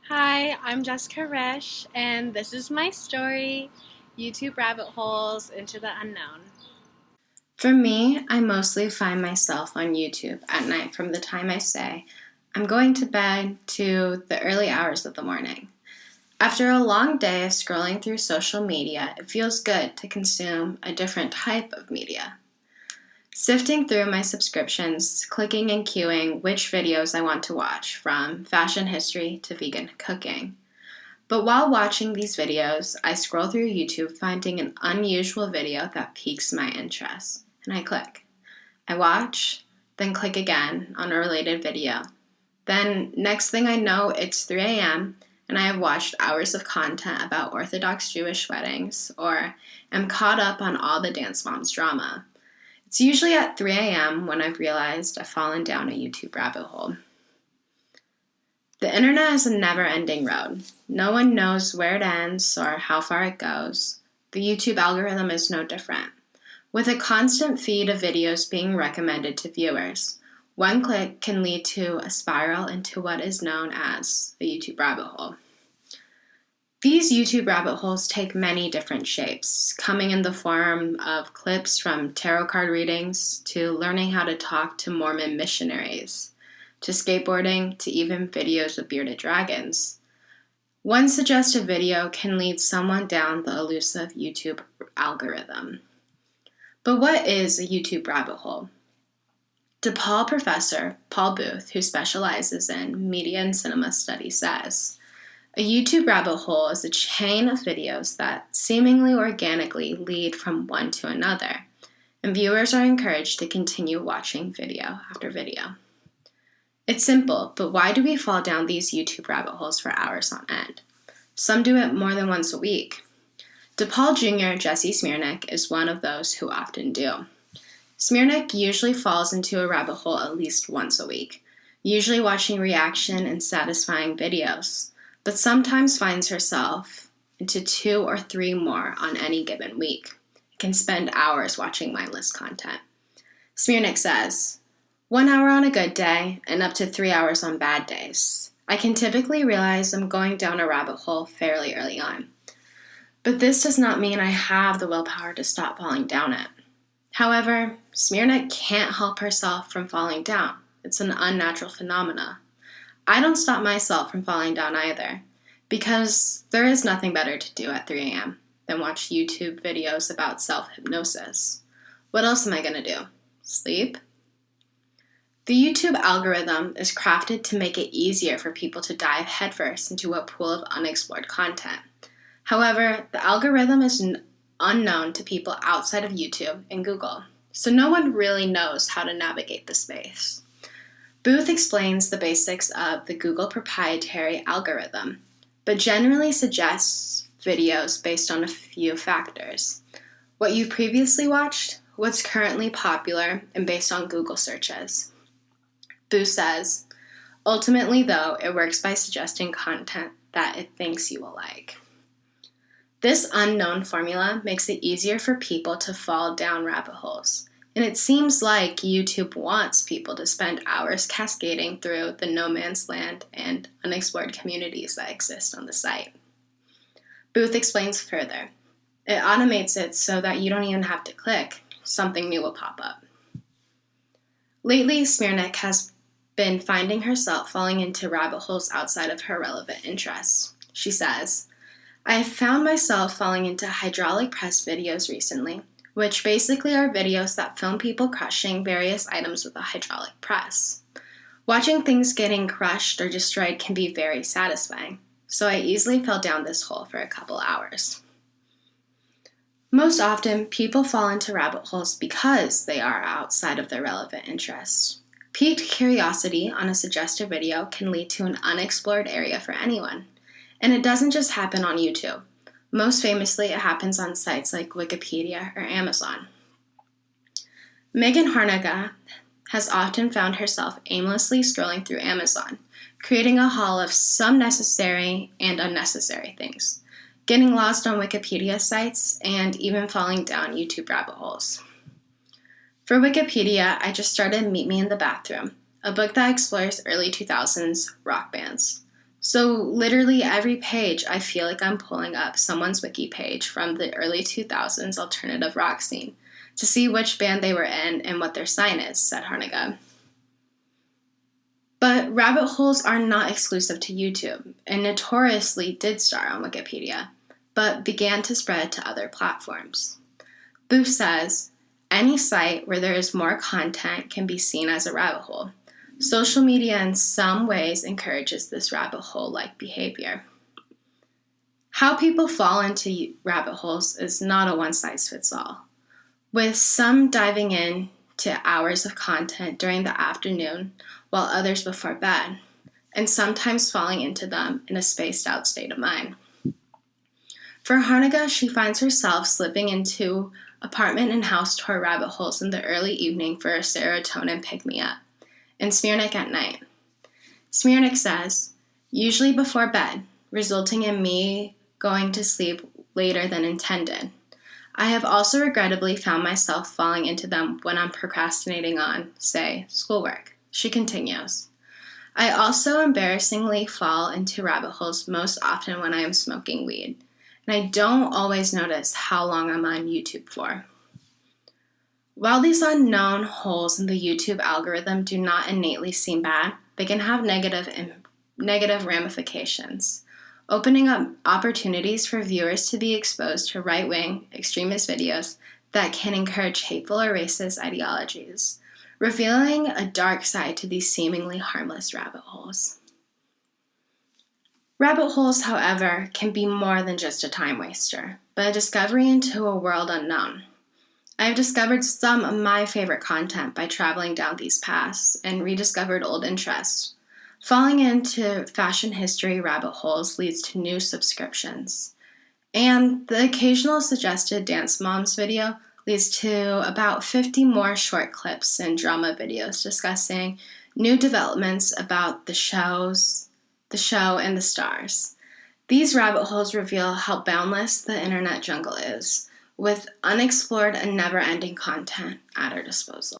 Hi, I'm Jessica Resch, and this is my story, YouTube Rabbit Holes into the Unknown. For me, I mostly find myself on YouTube at night from the time I say I'm going to bed to the early hours of the morning. After a long day of scrolling through social media, it feels good to consume a different type of media. Sifting through my subscriptions, clicking and queuing which videos I want to watch, from fashion history to vegan cooking. But while watching these videos, I scroll through YouTube finding an unusual video that piques my interest, and I click. I watch, then click again on a related video. Then, next thing I know, it's 3 a.m., and I have watched hours of content about Orthodox Jewish weddings, or am caught up on all the Dance Moms drama. It's usually at 3 a.m. when I've realized I've fallen down a YouTube rabbit hole. The internet is a never-ending road. No one knows where it ends or how far it goes. The YouTube algorithm is no different. With a constant feed of videos being recommended to viewers, one click can lead to a spiral into what is known as the YouTube rabbit hole. These YouTube rabbit holes take many different shapes, coming in the form of clips from tarot card readings to learning how to talk to Mormon missionaries, to skateboarding, to even videos of bearded dragons. One suggested video can lead someone down the elusive YouTube algorithm. But what is a YouTube rabbit hole? DePaul professor Paul Booth, who specializes in media and cinema studies, says, "A YouTube rabbit hole is a chain of videos that seemingly organically lead from one to another, and viewers are encouraged to continue watching video after video." It's simple, but why do we fall down these YouTube rabbit holes for hours on end? Some do it more than once a week. DePaul Jr. Jesse Smirnick is one of those who often do. Smirnick usually falls into a rabbit hole at least once a week, usually watching reaction and satisfying videos, but sometimes finds herself into 2 or 3 more on any given week. Can spend hours watching mindless content. Smirnick says, 1 hour on a good day and up to 3 hours on bad days. I can typically realize I'm going down a rabbit hole fairly early on. But this does not mean I have the willpower to stop falling down it. However, Smirnick can't help herself from falling down. It's an unnatural phenomena. I don't stop myself from falling down either, because there is nothing better to do at 3 a.m. than watch YouTube videos about self-hypnosis. What else am I going to do? Sleep? The YouTube algorithm is crafted to make it easier for people to dive headfirst into a pool of unexplored content. However, the algorithm is unknown to people outside of YouTube and Google, so no one really knows how to navigate the space. Booth explains the basics of the Google proprietary algorithm, but generally suggests videos based on a few factors: what you previously watched, what's currently popular, and based on Google searches. Booth says, ultimately though, it works by suggesting content that it thinks you will like. This unknown formula makes it easier for people to fall down rabbit holes, and it seems like YouTube wants people to spend hours cascading through the no man's land and unexplored communities that exist on the site. Booth explains further. It automates it so that you don't even have to click. Something new will pop up. Lately, Smirnick has been finding herself falling into rabbit holes outside of her relevant interests. She says, I have found myself falling into hydraulic press videos recently, which basically are videos that film people crushing various items with a hydraulic press. Watching things getting crushed or destroyed can be very satisfying, so I easily fell down this hole for a couple hours. Most often, people fall into rabbit holes because they are outside of their relevant interests. Piqued curiosity on a suggested video can lead to an unexplored area for anyone. And it doesn't just happen on YouTube. Most famously, it happens on sites like Wikipedia or Amazon. Megan Harnaga has often found herself aimlessly scrolling through Amazon, creating a haul of some necessary and unnecessary things, getting lost on Wikipedia sites, and even falling down YouTube rabbit holes. For Wikipedia, I just started Meet Me in the Bathroom, a book that explores early 2000s rock bands. So literally every page, I feel like I'm pulling up someone's wiki page from the early 2000s alternative rock scene to see which band they were in and what their sign is, said Harnaga. But rabbit holes are not exclusive to YouTube and notoriously did start on Wikipedia, but began to spread to other platforms. Booth says, any site where there is more content can be seen as a rabbit hole. Social media in some ways encourages this rabbit hole-like behavior. How people fall into rabbit holes is not a one-size-fits-all, with some diving in to hours of content during the afternoon while others before bed, and sometimes falling into them in a spaced-out state of mind. For Harnaga, she finds herself slipping into apartment and house tour rabbit holes in the early evening for a serotonin pick-me-up, and Smirnik at night. Smirnik says, usually before bed, resulting in me going to sleep later than intended. I have also regrettably found myself falling into them when I'm procrastinating on, say, schoolwork. She continues, I also embarrassingly fall into rabbit holes most often when I am smoking weed, and I don't always notice how long I'm on YouTube for. While these unknown holes in the YouTube algorithm do not innately seem bad, they can have negative ramifications, opening up opportunities for viewers to be exposed to right-wing, extremist videos that can encourage hateful or racist ideologies, revealing a dark side to these seemingly harmless rabbit holes. Rabbit holes, however, can be more than just a time waster, but a discovery into a world unknown. I have discovered some of my favorite content by traveling down these paths and rediscovered old interests. Falling into fashion history rabbit holes leads to new subscriptions. And the occasional suggested Dance Moms video leads to about 50 more short clips and drama videos discussing new developments about the show and the stars. These rabbit holes reveal how boundless the internet jungle is, with unexplored and never-ending content at our disposal.